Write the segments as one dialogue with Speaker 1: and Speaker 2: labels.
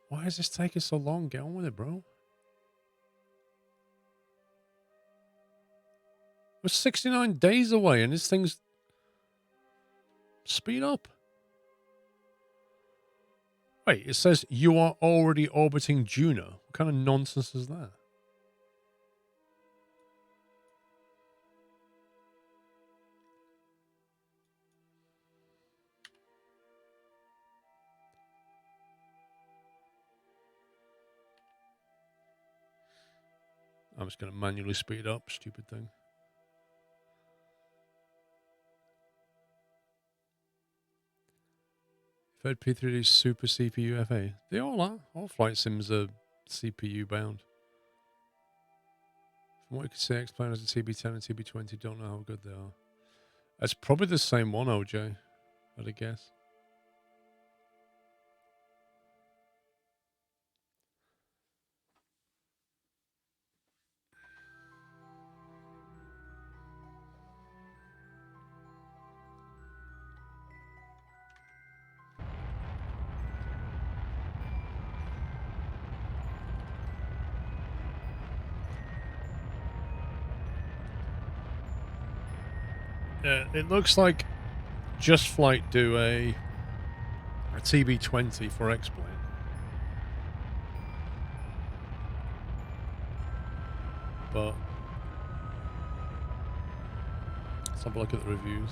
Speaker 1: Why is this taking so long? Get on with it, bro. We're 69 days away and this thing's... Speed up. Wait, it says you are already orbiting Juno. What kind of nonsense is that? I'm just going to manually speed up. Stupid thing. Fed P3D Super CPU FA. They all are. All flight sims are CPU bound. From what you can see, explain as a TB10 and TB20. Don't know how good they are. It's probably the same one, OJ. I'd guess. It looks like Just Flight do a TB20 for X-Plane. But let's have a look at the reviews.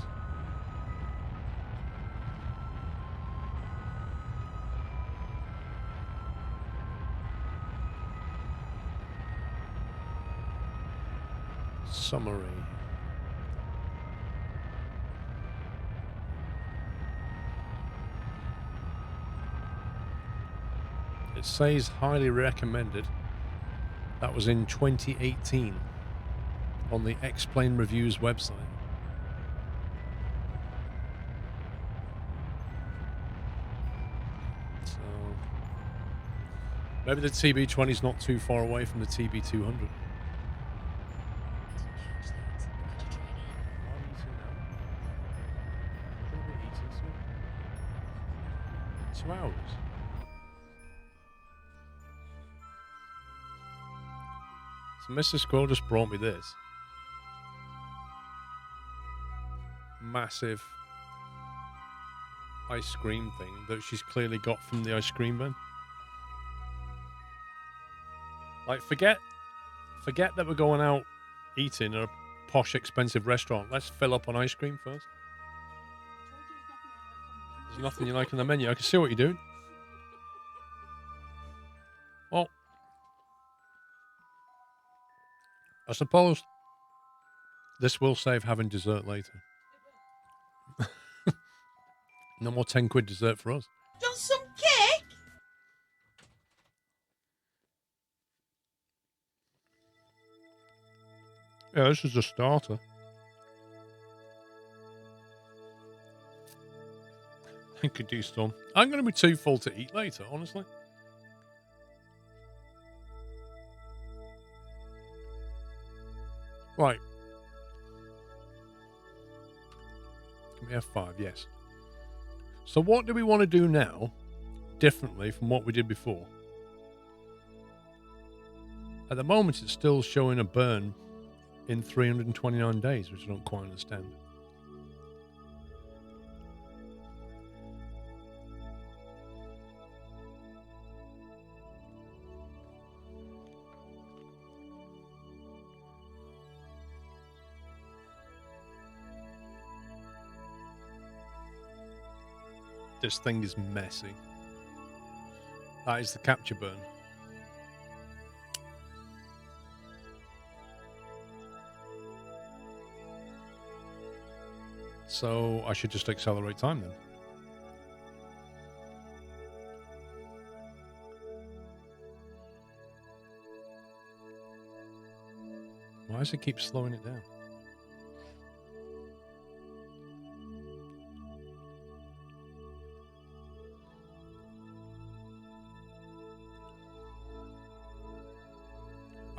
Speaker 1: Summary. It says highly recommended. That was in 2018 on the X-Plane Reviews website. So maybe the TB20 is not too far away from the TB200. 2 hours. So Mr. Squirrel just brought me this massive ice cream thing that she's clearly got from the ice cream bin. Like, forget that we're going out eating at a posh, expensive restaurant. Let's fill up on ice cream first. There's nothing you like on the menu. I can see what you're doing. Well, I suppose this will save having dessert later. No more 10 quid dessert for us.
Speaker 2: Just some cake?
Speaker 1: Yeah, this is a starter. I could do some. I'm going to be too full to eat later, honestly. Right. Can we have 5? Yes. So what do we want to do now differently from what we did before? At the moment, it's still showing a burn in 329 days, which I don't quite understand. This thing is messy. That is the capture burn. So I should just accelerate time then. Why does it keep slowing it down?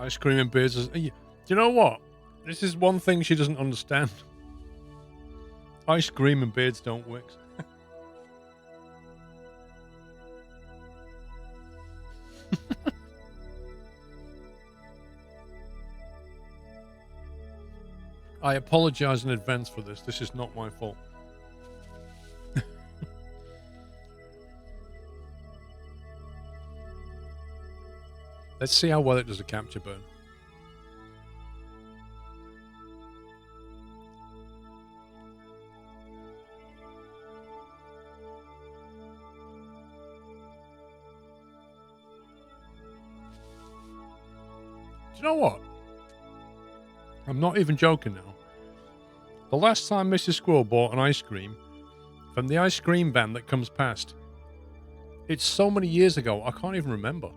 Speaker 1: Ice cream and beers. Do you know what? This is one thing she doesn't understand. Ice cream and beards don't work. I apologize in advance for this. This is not my fault. Let's see how well it does a capture burn. Do you know what? I'm not even joking now. The last time Mrs. Squirrel bought an ice cream from the ice cream van that comes past, it's so many years ago, I can't even remember.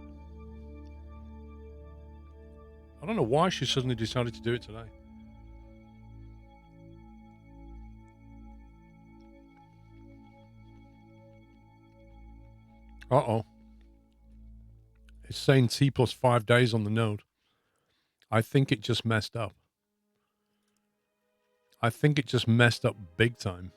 Speaker 1: I don't know why she suddenly decided to do it today. Uh-oh. It's saying T plus 5 days on the node. I think it just messed up. I think it just messed up big time.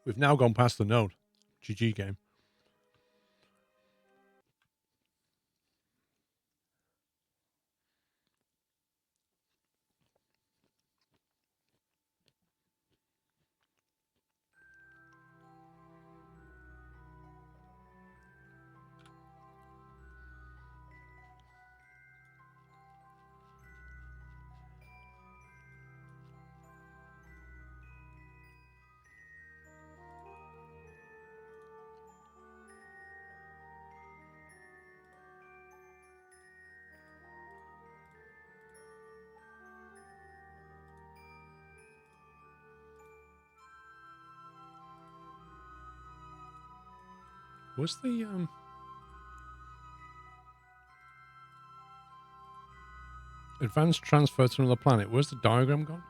Speaker 1: We've now gone past the node. GG game. What's the advanced transfer to another planet? Where's the diagram gone?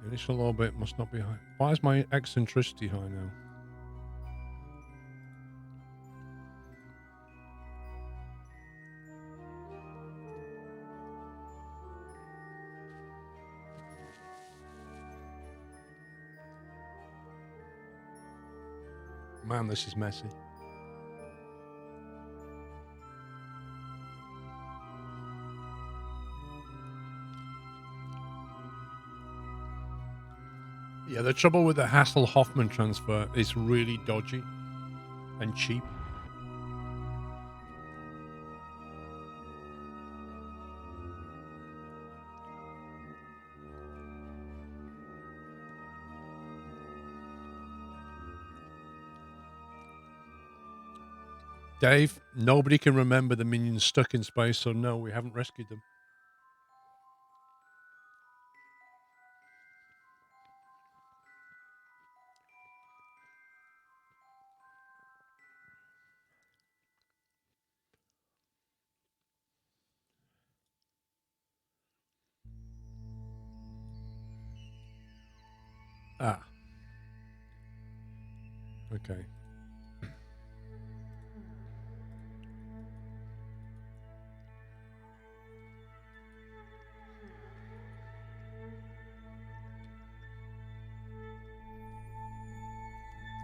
Speaker 1: Initial orbit must not be high. Why is my eccentricity high now? Man, this is messy. Yeah, the trouble with the Hasselhoffman transfer is really dodgy and cheap. Dave, nobody can remember the minions stuck in space, so no, we haven't rescued them. Ah. Okay.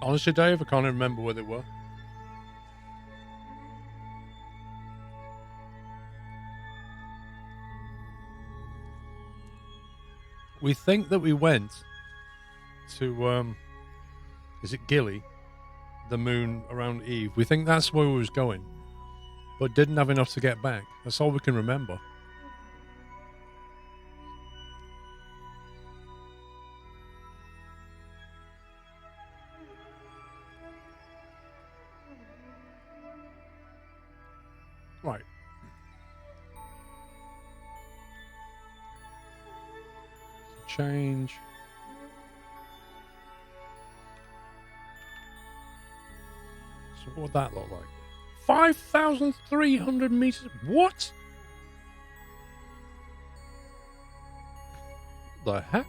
Speaker 1: Honestly, Dave, I can't remember where they were. We think that we went to, is it Gilly? The moon around Eve. We think that's where we was going, but didn't have enough to get back. That's all we can remember. Right. Change. So what would that look like? 5,300 meters? What? The heck?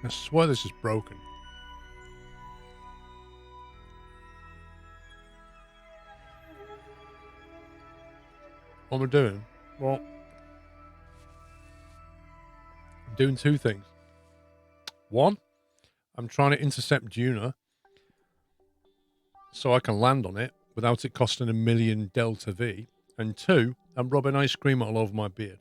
Speaker 1: I swear this is broken. What am I doing? Well, I'm doing two things. One, I'm trying to intercept Juna so I can land on it without it costing 1,000,000 Delta V. And two, I'm rubbing ice cream all over my beard.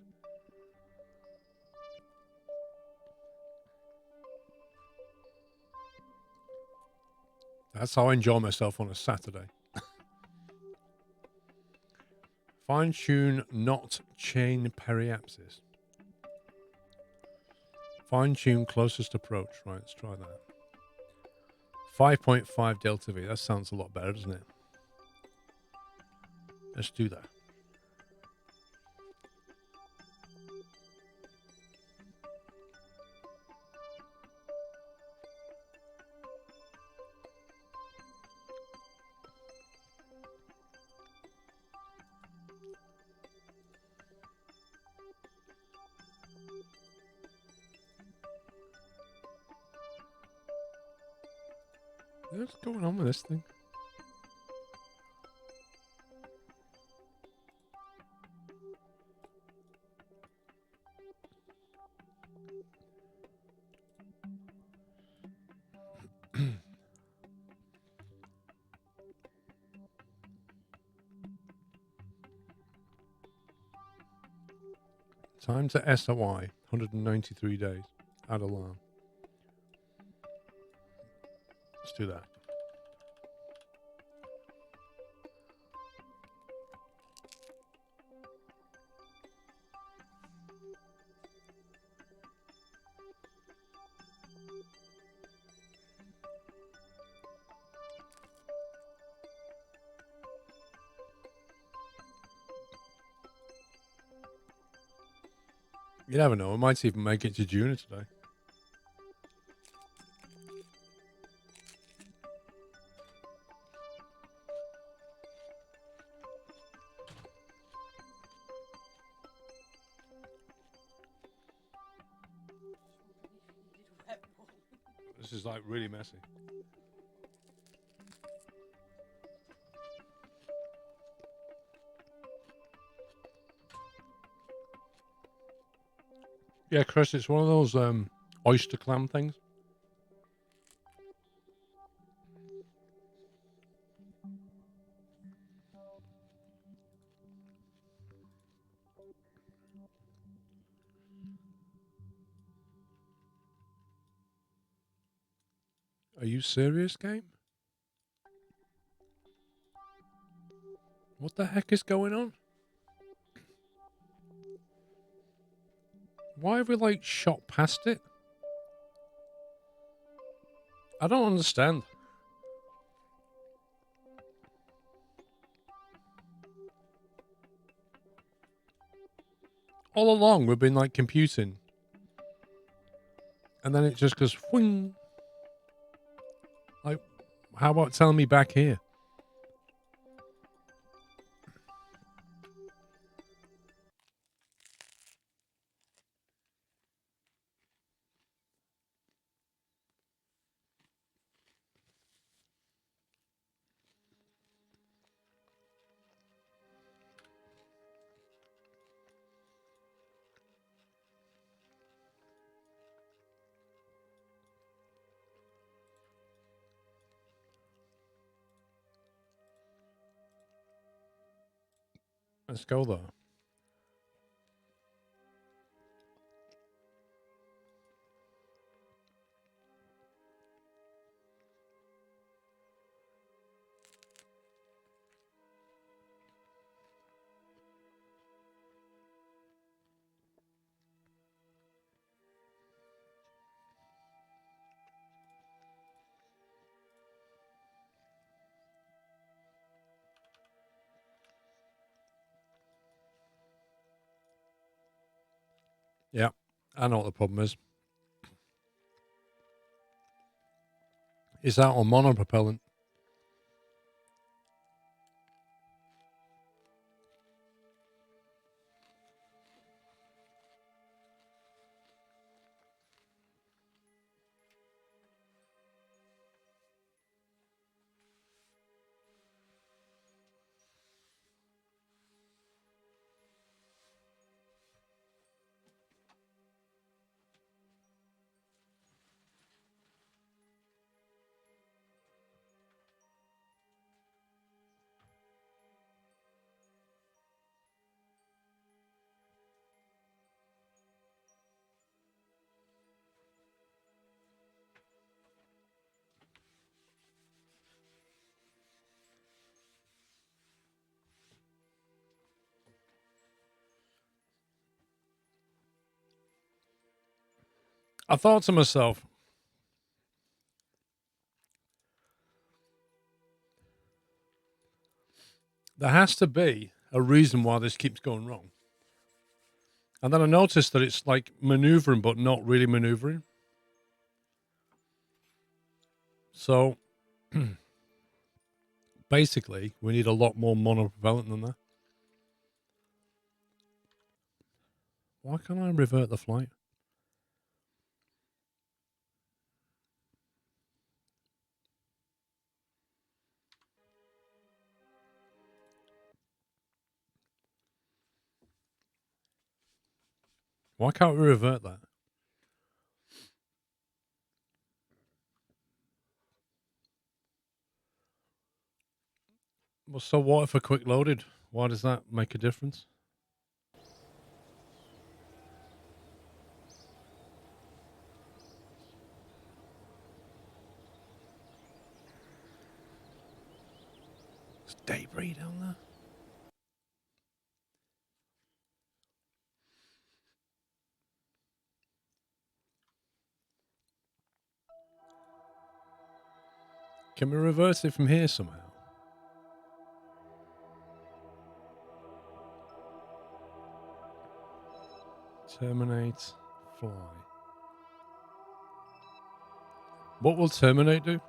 Speaker 1: That's how I enjoy myself on a Saturday. Fine tune, not chain periapsis. Fine tune closest approach. Right, let's try that. 5.5 Delta V. That sounds a lot better, doesn't it? Let's do that. What's going on with this thing? Time to SOI, 193 days. Add alarm. Let's do that. You never know. I might even make it to June today. This is like really messy. Yeah, Chris, it's one of those oyster clam things. Are you serious, game? What the heck is going on? Why have we, like, shot past it? I don't understand. All along, we've been, like, computing. And then it just goes, whing. Like, how about telling me back here? Let's go there. Yeah, I know what the problem is. Is that on monopropellant? I thought to myself, there has to be a reason why this keeps going wrong. And then I noticed that it's like maneuvering, but not really maneuvering. So basically, we need a lot more monopropellant than that. Why can't I revert the flight? Why can't we revert that? Well, so what if I quick loaded? Why does that make a difference? There's debris down there. Can we reverse it from here somehow? Terminate, fly. What will terminate do?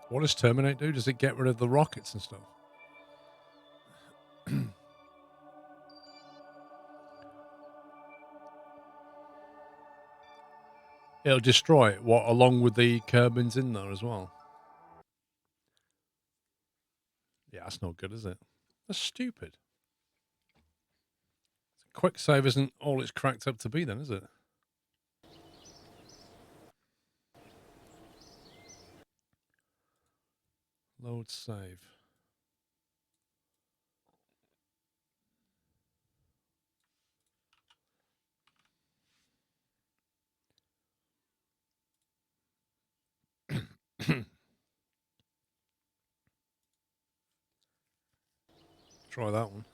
Speaker 1: What does terminate do? Does it get rid of the rockets and stuff? It'll destroy it, what, along with the Kerbins in there as well? Yeah, that's not good, is it? That's stupid. Quick save isn't all it's cracked up to be then, is it? Load save. Try that one.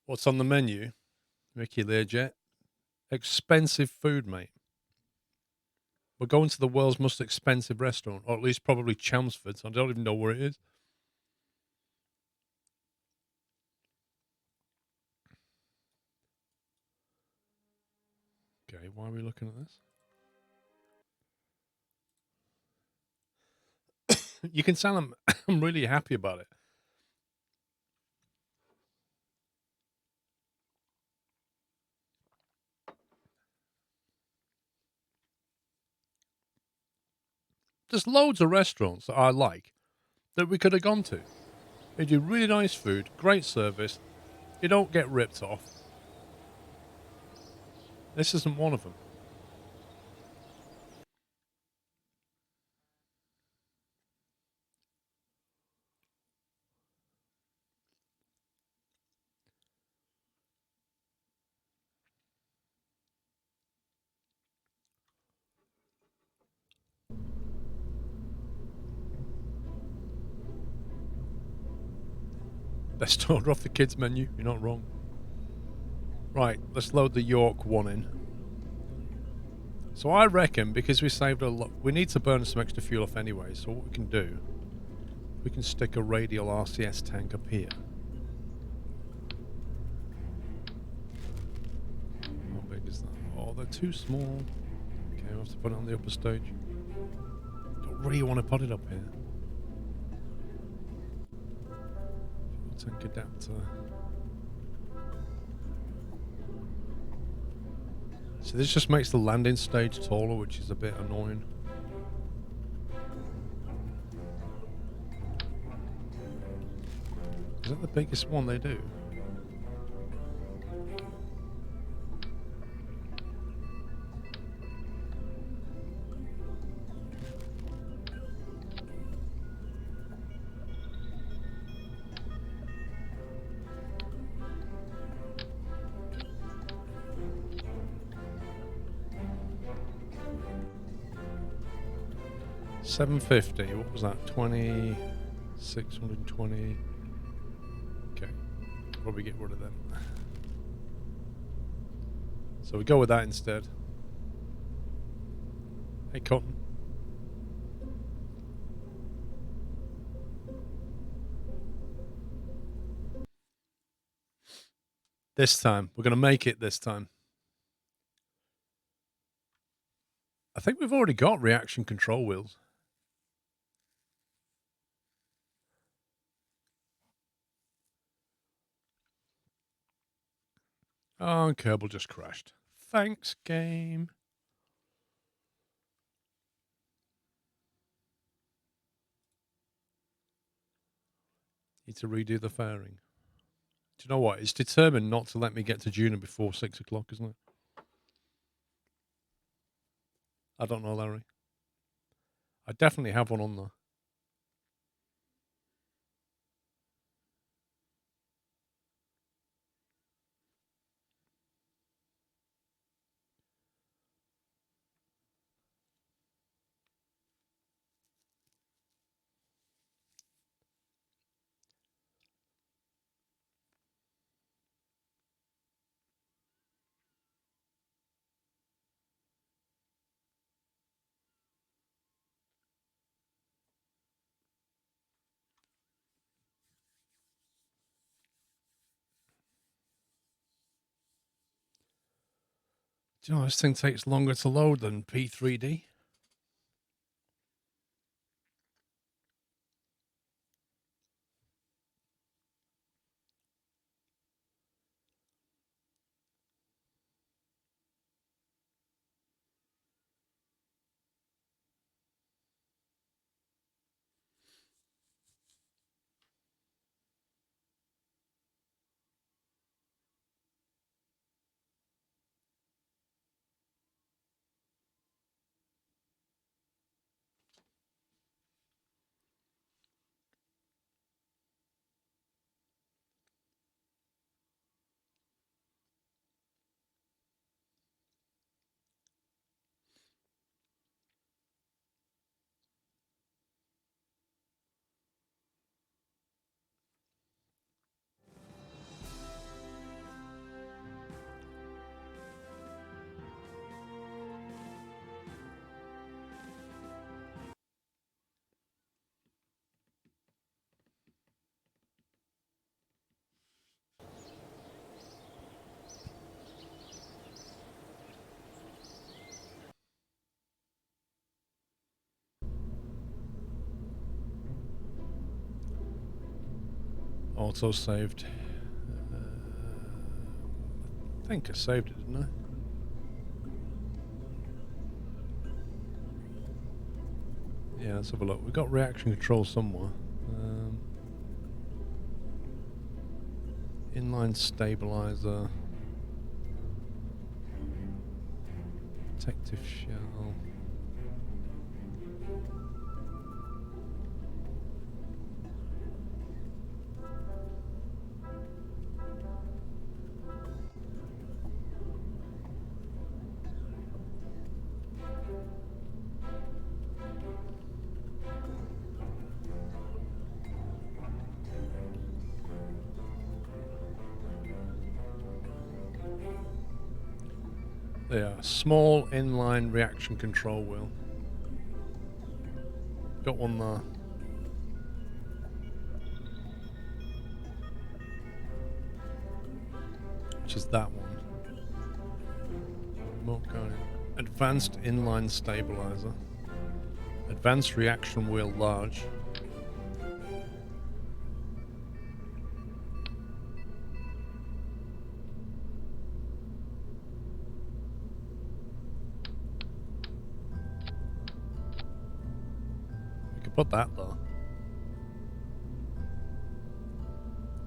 Speaker 1: What's on the menu? Mickey Learjet. Expensive food, mate. We're going to the world's most expensive restaurant, or at least probably Chelmsford's. I don't even know where it is. Okay, why are we looking at this? You can tell I'm really happy about it. There's loads of restaurants that I like that we could have gone to. They do really nice food, great service. You don't get ripped off. This isn't one of them. Best order off the kids menu. You're not wrong. Right, let's load the York one in. So I reckon because we saved a lot, we need to burn some extra fuel off anyway. So what we can do, we can stick a radial RCS tank up here. How big is that? Oh, they're too small. Okay, I'll have to put it on the upper stage. Don't really want to put it up here. Fuel tank adapter. So this just makes the landing stage taller, which is a bit annoying. Is that the biggest one they do? 750. What was that? 20. 620. Okay. Probably get rid of them. So we go with that instead. Hey, Cotton. This time. We're going to make it this time. I think we've already got reaction control wheels. Oh, and Kerbal just crashed. Thanks, game. Need to redo the fairing. Do you know what? It's determined not to let me get to Juna before 6 o'clock, isn't it? I don't know, Larry. I definitely have one on there. Do you know, this thing takes longer to load than P3D. Auto saved. I think I saved it, didn't I? Yeah, let's have a look. We've got reaction control somewhere. Inline stabilizer. Protective shell. There, small inline reaction control wheel. Got one there. Which is that one. Remote guide. Advanced inline stabilizer. Advanced reaction wheel large. We could put that there.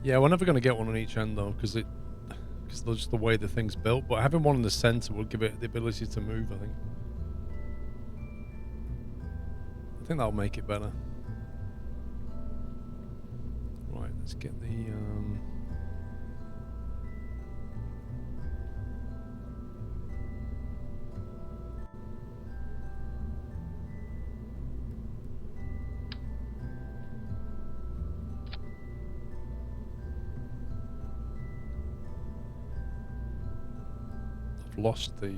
Speaker 1: Yeah, we're never going to get one on each end though, because just the way the thing's built. But having one in the center will give it the ability to move, I think. I think that'll make it better. Right, let's get the... I've lost the...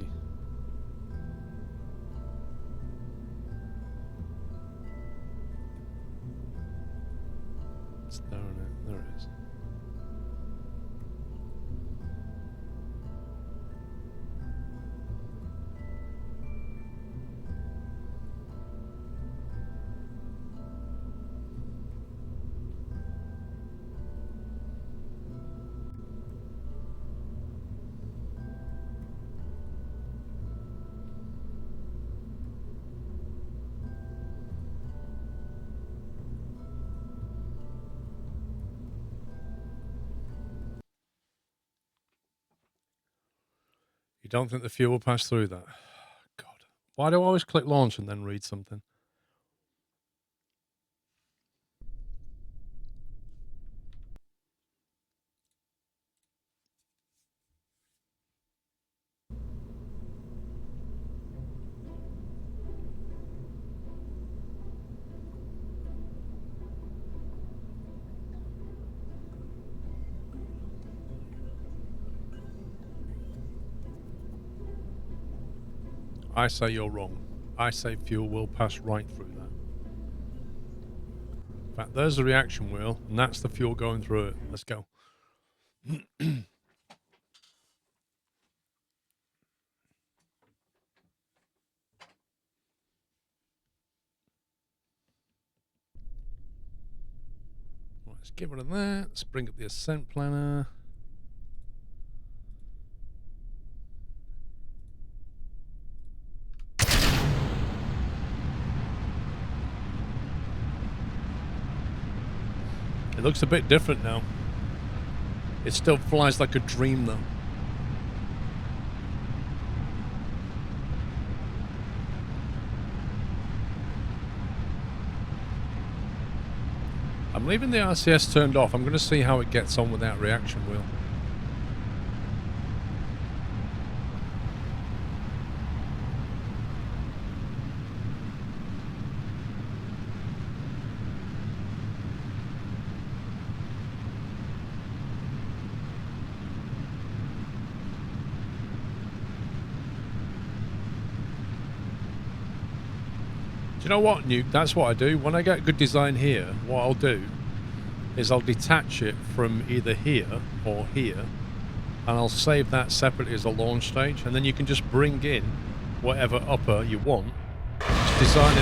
Speaker 1: It's there, isn't it? There it is. You don't think the fuel will pass through that? God. Why do I always click launch and then read something? I say you're wrong. I say fuel will pass right through that. In fact, there's the reaction wheel, and that's the fuel going through it. Let's go. Let's get rid of that. Let's bring up the ascent planner. It looks a bit different now. It still flies like a dream, though. I'm leaving the RCS turned off. I'm going to see how it gets on with that reaction wheel. You know what, Nuke? That's what I do. When I get good design here, what I'll do is I'll detach it from either here or here, and I'll save that separately as a launch stage, and then you can just bring in whatever upper you want. Just design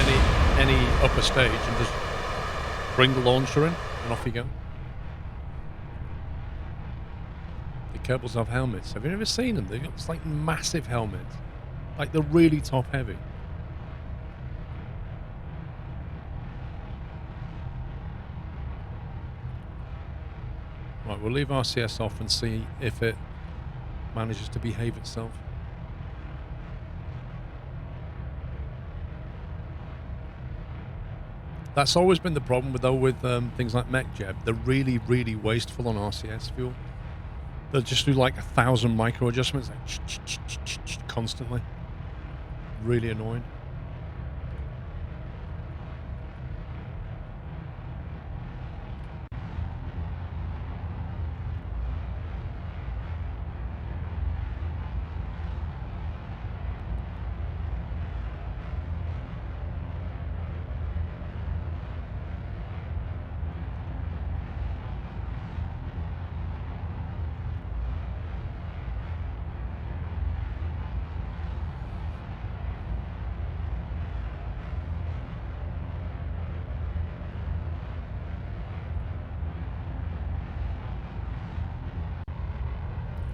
Speaker 1: any upper stage and just bring the launcher in, and off you go. The Kerbals have helmets. Have you ever seen them? They've got this, like, massive helmets. Like, they're really top heavy. Right, we'll leave RCS off and see if it manages to behave itself. That's always been the problem with things like MechJeb. They're really, really wasteful on RCS fuel. They'll just do like 1,000 micro adjustments, like constantly. Really annoying.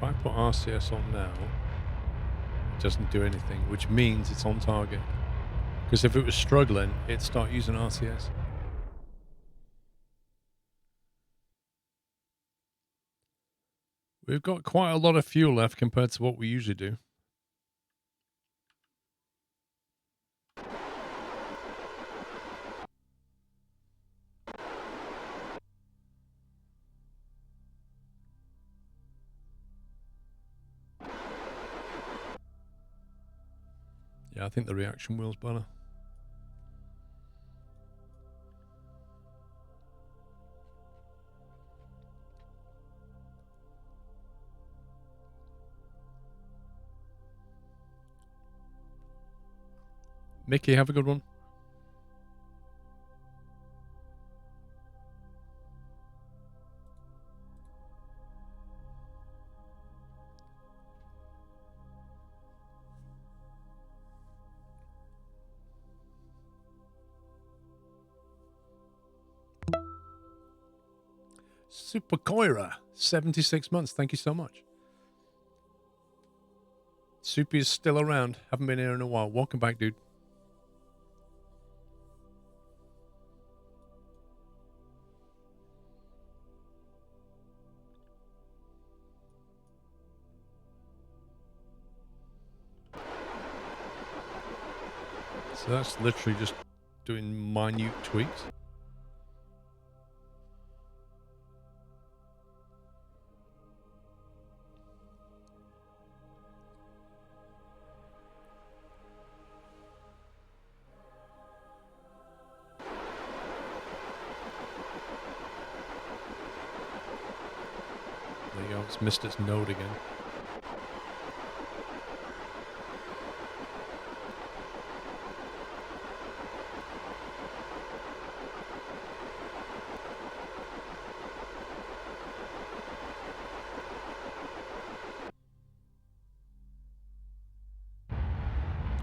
Speaker 1: If I put RCS on now, it doesn't do anything, which means it's on target. Because if it was struggling, it'd start using RCS. We've got quite a lot of fuel left compared to what we usually do. Yeah, I think the reaction wheel's better. Mickey, have a good one. Super Koira, 76 months. Thank you so much. Soupy is still around. Haven't been here in a while. Welcome back, dude. So that's literally just doing minute tweaks. There you go. It's missed its node again.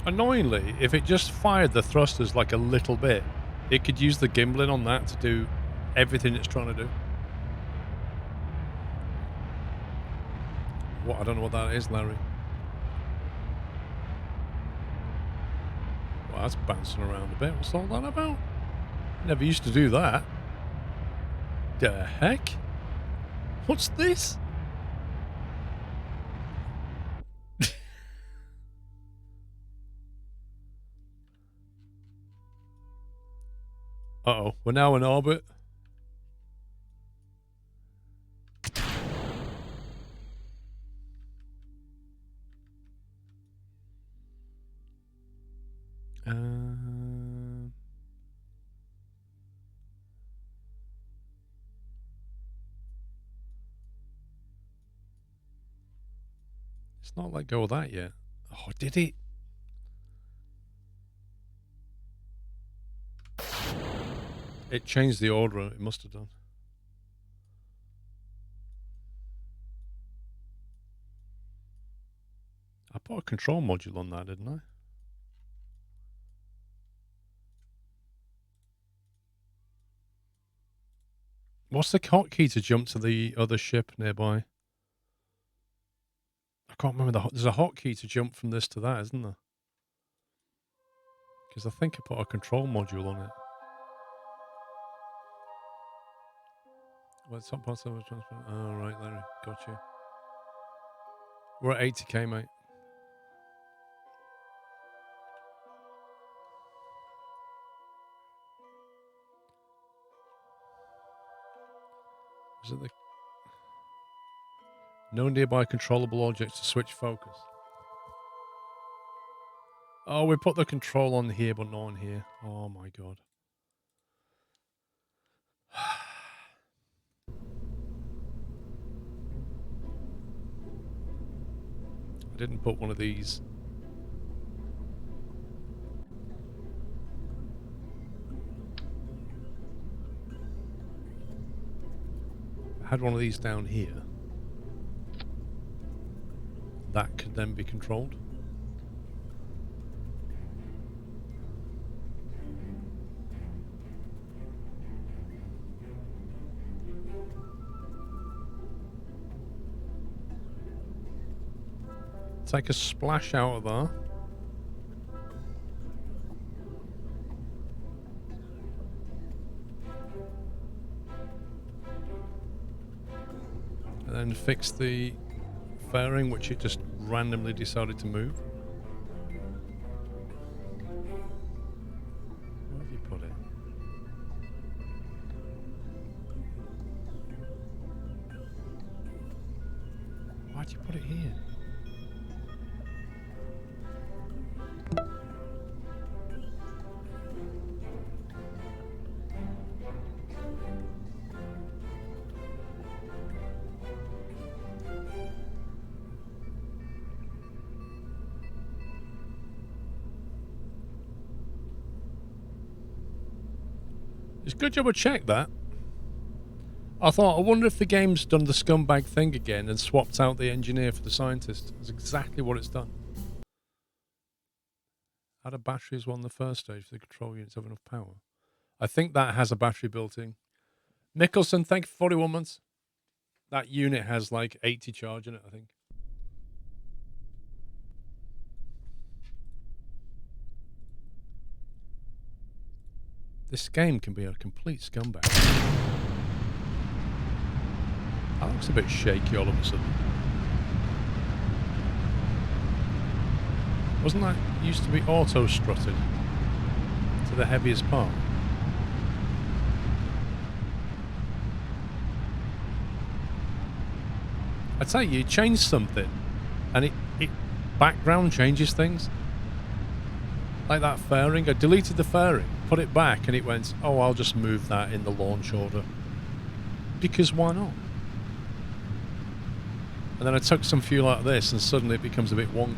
Speaker 1: Annoyingly, if it just fired the thrusters like a little bit, it could use the gimbling on that to do everything it's trying to do. What? I don't know what that is, Larry. Well, that's bouncing around a bit. What's all that about? Never used to do that. The heck? What's this? Uh-oh, we're now in orbit. It's not let go of that yet. Oh, did it? It changed the order, it must have done. I put a control module on that, didn't I? What's the hotkey to jump to the other ship nearby? I can't remember. There's a hotkey to jump from this to that, isn't there? Because I think I put a control module on it. Well, it's not possible to transfer. Oh, right, Larry. Gotcha. We're at 80k, mate. Is it the... No nearby controllable objects to switch focus. Oh, we put the control on here, but not on here. Oh, my God. I didn't put one of these. I had one of these down here. That could then be controlled. Take a splash out of there. And then fix the fairing, which it just randomly decided to move. Where have you put it? Why'd you put it here? It's a good job I checked that. I thought, I wonder if the game's done the scumbag thing again and swapped out the engineer for the scientist. That's exactly what it's done. Had a battery as well on the first stage for the control units have enough power. I think that has a battery built in. Nicholson, thank you for 41 months. That unit has like 80 charge in it, I think. This game can be a complete scumbag. That looks a bit shaky all of a sudden. Wasn't that used to be auto-strutted to the heaviest part? I tell you change something and it background changes things. Like that fairing. I deleted the fairing, put it back, and it went, oh, I'll just move that in the launch order. Because why not? And then I took some fuel out of this and suddenly it becomes a bit wonky.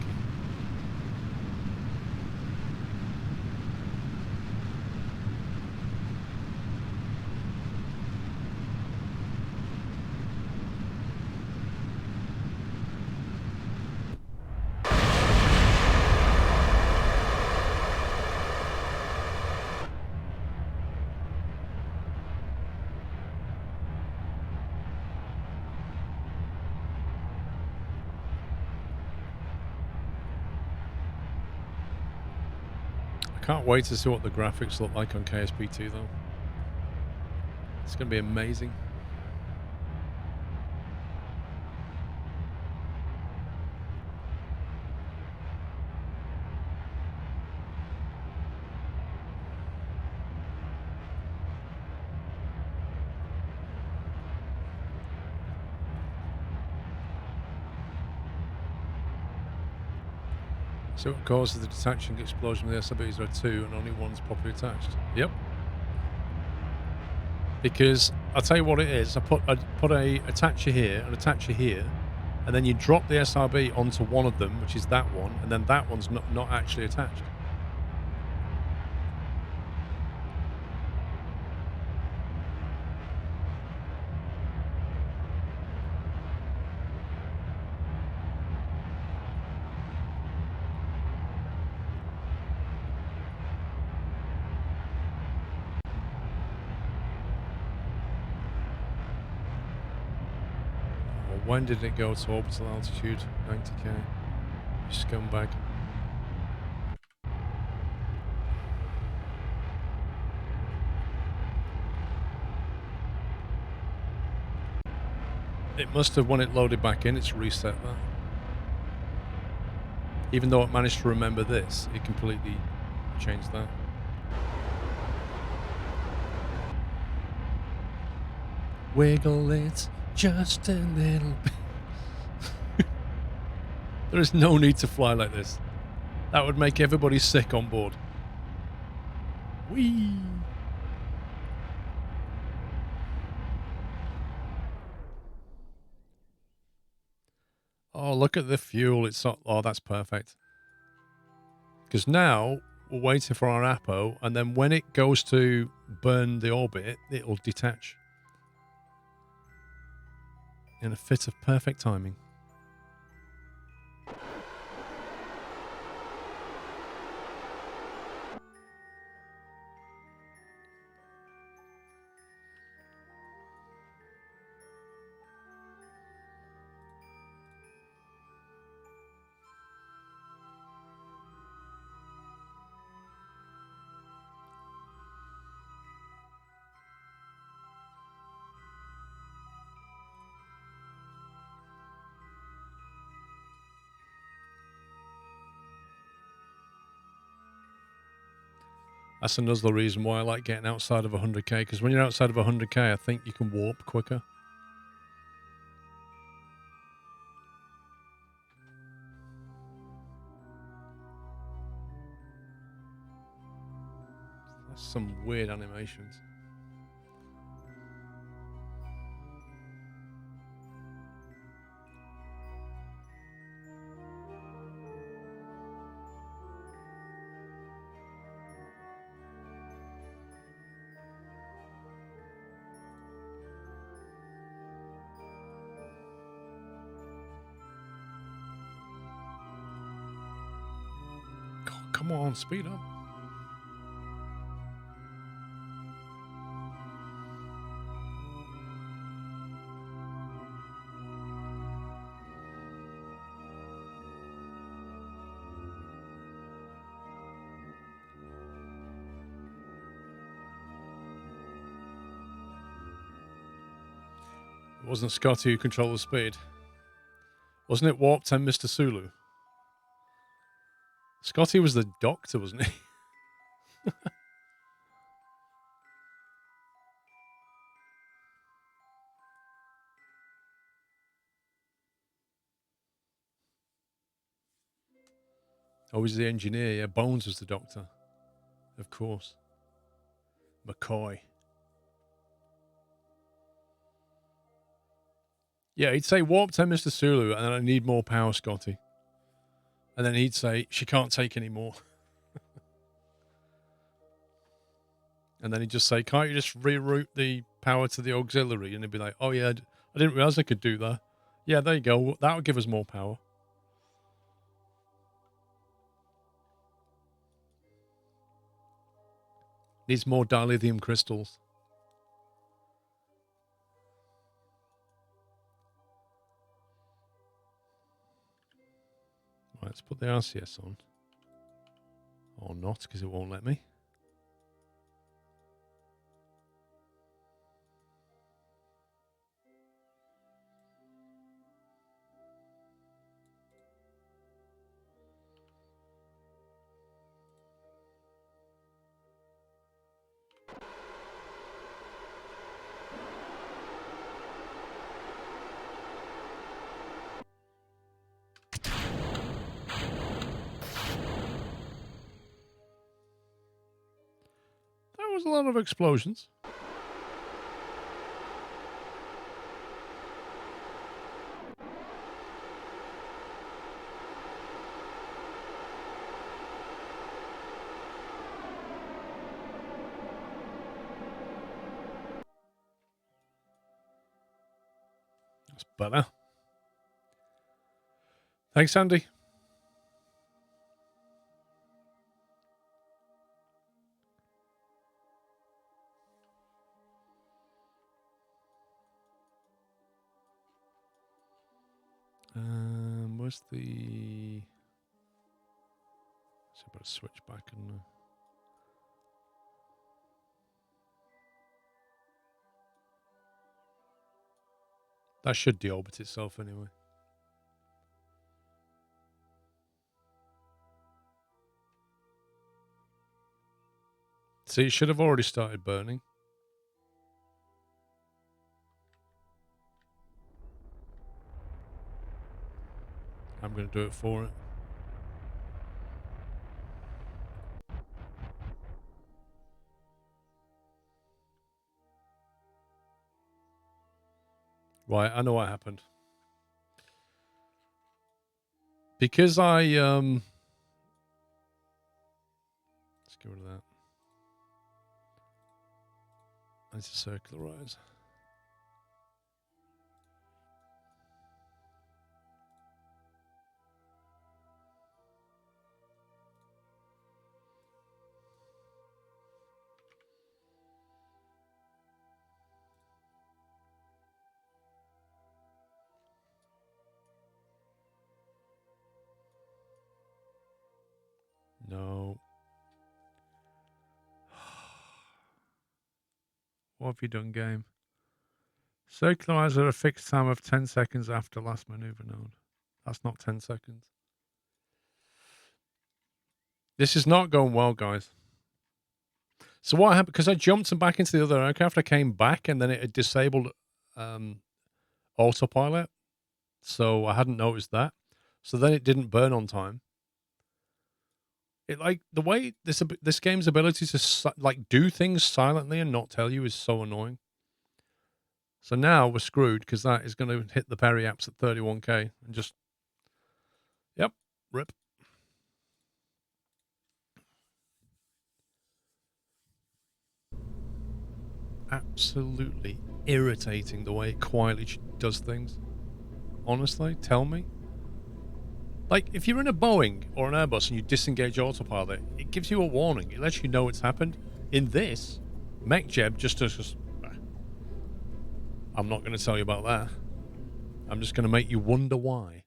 Speaker 1: Can't wait to see what the graphics look like on KSP2 though. It's going to be amazing. So what causes the detaching explosion of the SRBs? There are two and only one's properly attached. Yep. Because I'll tell you what it is. I put a attacher here, an attacher here, and then you drop the SRB onto one of them, which is that one, and then that one's not actually attached. When did it go to orbital altitude? 90k. You scumbag. It must have, when it loaded back in, it's reset that. Even though it managed to remember this, it completely changed that. Wiggle it just a little bit. There is no need to fly like this. That would make everybody sick on board. Whee! Oh, look at the fuel. It's not... Oh, that's perfect. Because now we're waiting for our Apo, and then when it goes to burn the orbit, it'll detach. In a fit of perfect timing. That's another reason why I like getting outside of 100k, because when you're outside of 100k, I think you can warp quicker. That's some weird animations. come on, speed up. It wasn't Scotty who controlled the speed. Wasn't it Warp 10 Mr. Sulu? Scotty was the doctor, wasn't he? Oh, he's the engineer. Yeah, Bones was the doctor. Of course. McCoy. Yeah, he'd say, warp 10, Mr. Sulu, and then I need more power, Scotty. And then he'd say, she can't take any more. And then he'd just say, can't you just reroute the power to the auxiliary? And he'd be like, oh, yeah, I didn't realize I could do that. Yeah, there you go. That would give us more power. Needs more dilithium crystals. Right, let's put the RCS on. Or not, because it won't let me. There was a lot of explosions. That's better. Thanks, Andy. Where's the... So I better switch back and... That should deorbit itself anyway. See, it should have already started burning. I'm going to do it for it. Right, I know what happened. Because let's get rid of that. I need to circularize. No. What have you done, game? Circularize at a fixed time of 10 seconds after last maneuver node. That's not 10 seconds. This is not going well, guys. So what happened? Because I jumped and back into the other aircraft, I came back and then it had disabled autopilot. So I hadn't noticed that. So then it didn't burn on time. It like the way this game's ability to like do things silently and not tell you is so annoying. So now we're screwed because that is going to hit the Perry apps at 31k and just, yep, rip. Absolutely irritating the way it quietly does things. Honestly, tell me. Like, if you're in a Boeing or an Airbus and you disengage autopilot, it gives you a warning. It lets you know it's happened. In this, MechJeb just does... I'm not going to tell you about that. I'm just going to make you wonder why.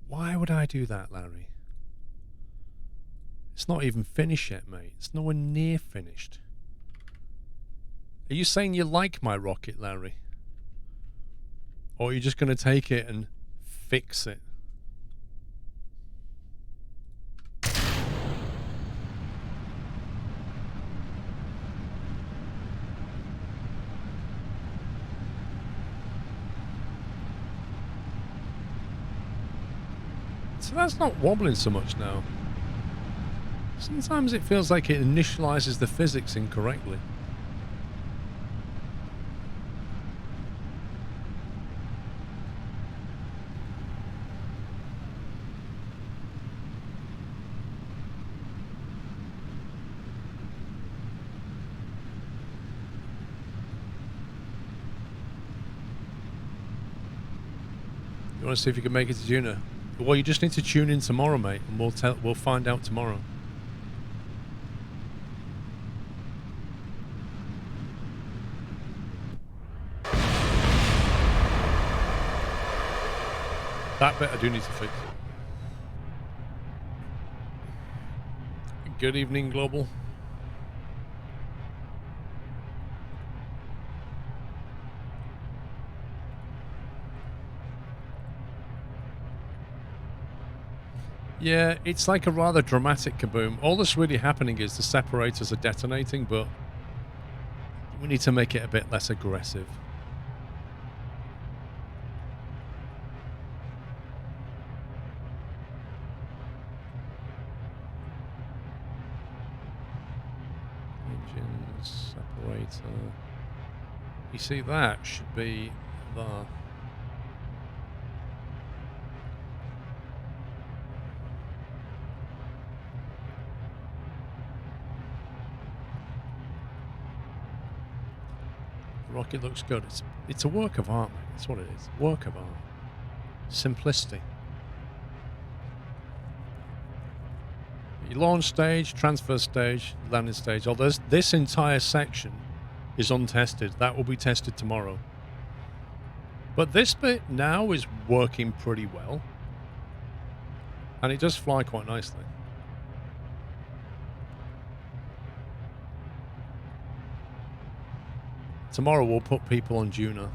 Speaker 1: Why would I do that, Larry? It's not even finished yet, mate. It's nowhere near finished. Are you saying you like my rocket, Larry? Or are you just going to take it and fix it? So that's not wobbling so much now. Sometimes it feels like it initializes the physics incorrectly. You want to see if you can make it to Juno? Well, you just need to tune in tomorrow, mate, and we'll find out tomorrow. That bit I do need to fix. Good evening, Global. Yeah, it's like a rather dramatic kaboom. All that's really happening is the separators are detonating, but we need to make it a bit less aggressive. Engines, separator. You see, that should be there. Rocket looks good. It's a work of art, mate. That's what it is. Work of art. Simplicity. Your launch stage, transfer stage, landing stage. Although this entire section is untested. That will be tested tomorrow. But this bit now is working pretty well. And it does fly quite nicely. Tomorrow we'll put people on Juno,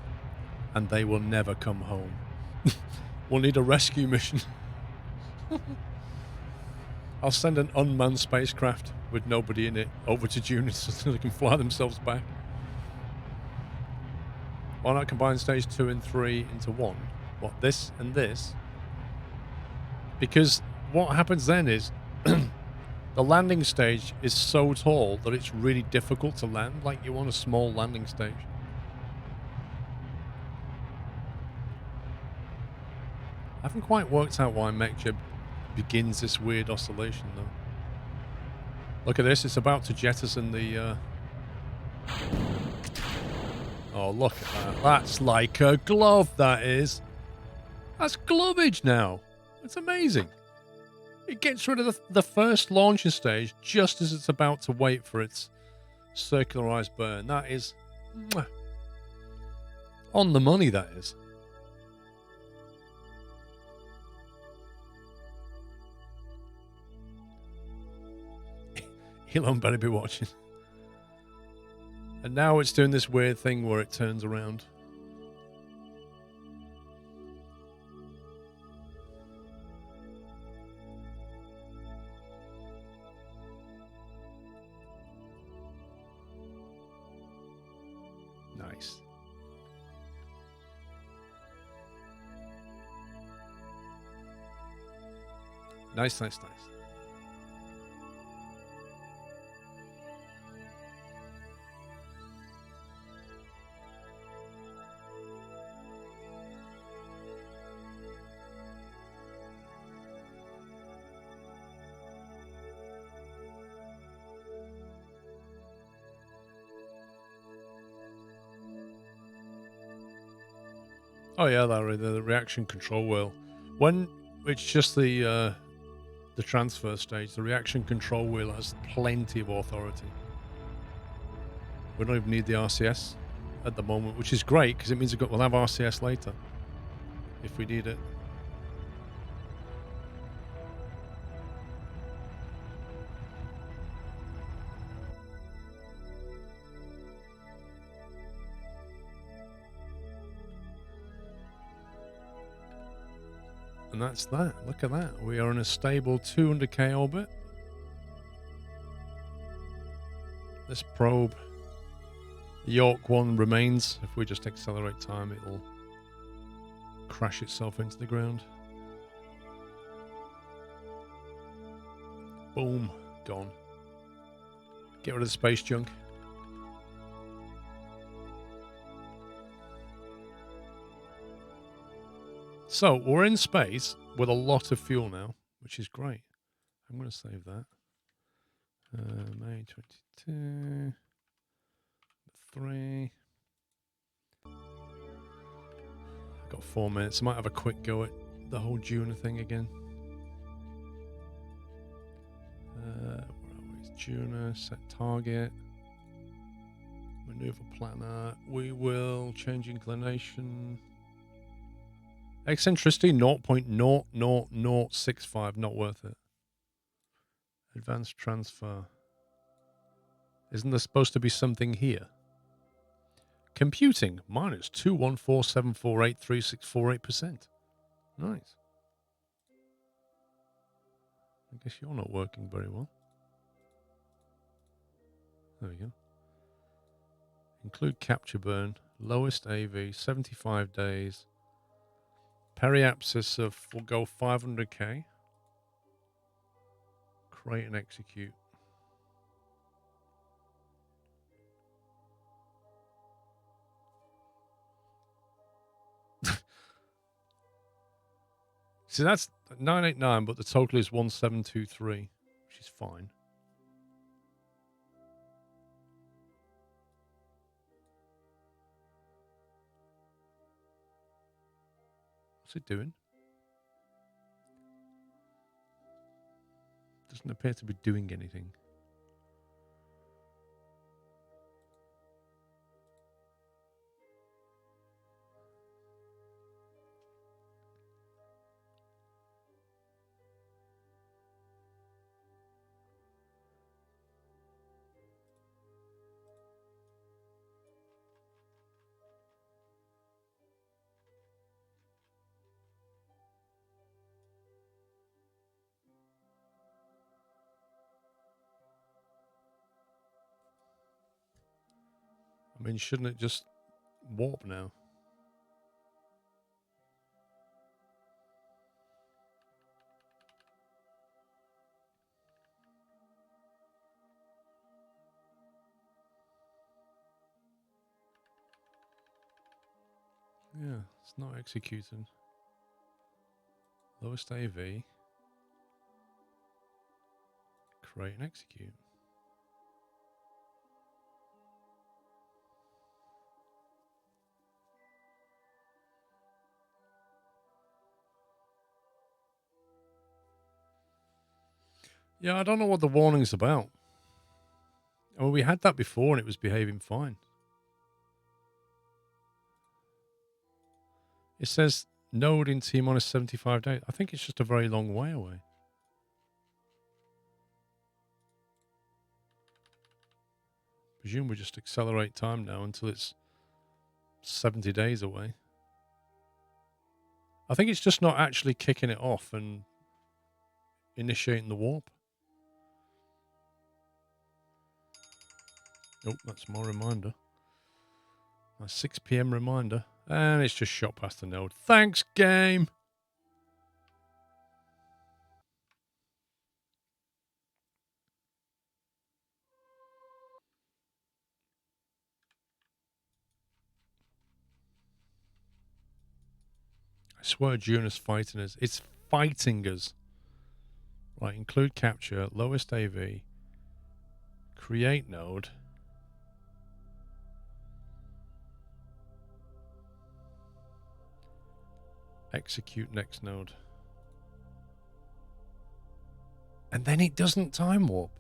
Speaker 1: and they will never come home. We'll need a rescue mission. I'll send an unmanned spacecraft with nobody in it over to Juno so they can fly themselves back. Why not combine stage 2 and 3 into one? What, this and this? Because what happens then is the landing stage is so tall that it's really difficult to land, like you want a small landing stage. I haven't quite worked out why MechJeb begins this weird oscillation, though. Look at this, it's about to jettison the... Oh, look at that. That's like a glove, that is. That's glovage now. It's amazing. It gets rid of the first launching stage just as it's about to wait for its circularized burn. That is on the money, that is. Elon better be watching. And now it's doing this weird thing where it turns around. Nice. Nice, nice, nice. Oh yeah, Larry, the reaction control wheel. When it's just the transfer stage, the reaction control wheel has plenty of authority. We don't even need the RCS at the moment, which is great because it means we'll have RCS later if we need it. And that's that. Look at that. We are in a stable 200k orbit. This probe, the York 1, remains. If we just accelerate time, it'll crash itself into the ground. Boom. Gone. Get rid of the space junk. So we're in space with a lot of fuel now, which is great. I'm going to save that. May 22, 3. I've got 4 minutes. I might have a quick go at the whole Juno thing again. Where are we? Juno, set target. Maneuver planner. We will change inclination. Eccentricity 0.00065, not worth it. Advanced transfer. Isn't there supposed to be something here? Computing minus 2147483.648%. Nice. I guess you're not working very well. There we go. Include capture burn. Lowest AV, 75 days. Periapsis of, we'll go 500k. Create and execute. See, that's 989, but the total is 1723, which is fine. What's it doing? Doesn't appear to be doing anything. I mean, shouldn't it just warp now? Yeah, it's not executing. Lowest AV. Create and execute. Yeah, I don't know what the warning's about. I mean, we had that before and it was behaving fine. It says node in T minus 75 days. I think it's just a very long way away. Presume we just accelerate time now until it's 70 days away. I think it's just not actually kicking it off and initiating the warp. Oh, that's my reminder. My 6 p.m. reminder. And it's just shot past the node. Thanks, game! I swear Juno's fighting us. It's fighting us. Right, include capture, lowest AV, create node. Execute next node. And then it doesn't time warp.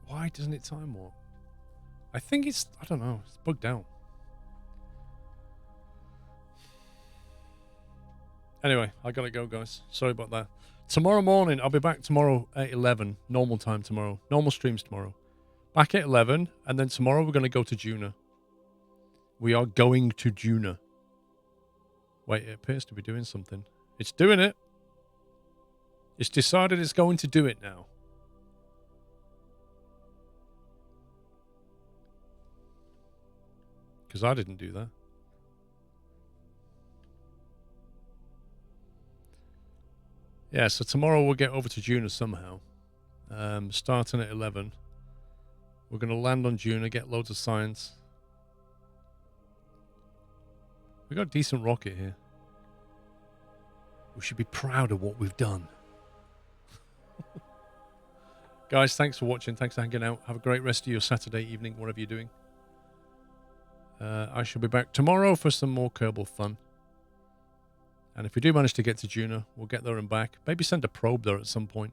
Speaker 1: Why doesn't it time warp? I think it's, I don't know, it's bugged out. Anyway, I gotta go, guys. Sorry about that. Tomorrow morning, I'll be back tomorrow at 11, normal time tomorrow. Normal streams tomorrow. Back at 11, and then tomorrow we're going to go to Juna. We are going to Juna. Wait, it appears to be doing something. It's doing it. It's decided it's going to do it now. Because I didn't do that. Yeah, so tomorrow we'll get over to Juna somehow. Starting at 11. We're going to land on Juna, get loads of science. We got a decent rocket here. We should be proud of what we've done. Guys, thanks for watching. Thanks for hanging out. Have a great rest of your Saturday evening, whatever you're doing. I shall be back tomorrow for some more Kerbal fun. And if we do manage to get to Juna, we'll get there and back. Maybe send a probe there at some point.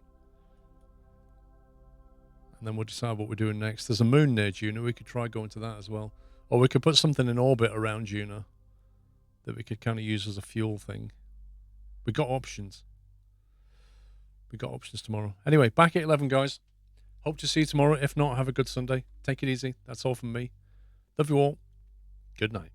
Speaker 1: And then we'll decide what we're doing next. There's a moon near Juna. We could try going to that as well. Or we could put something in orbit around Juna that we could kind of use as a fuel thing. We got options. We got options tomorrow. Anyway, back at 11, guys. Hope to see you tomorrow. If not, have a good Sunday. Take it easy. That's all from me. Love you all. Good night.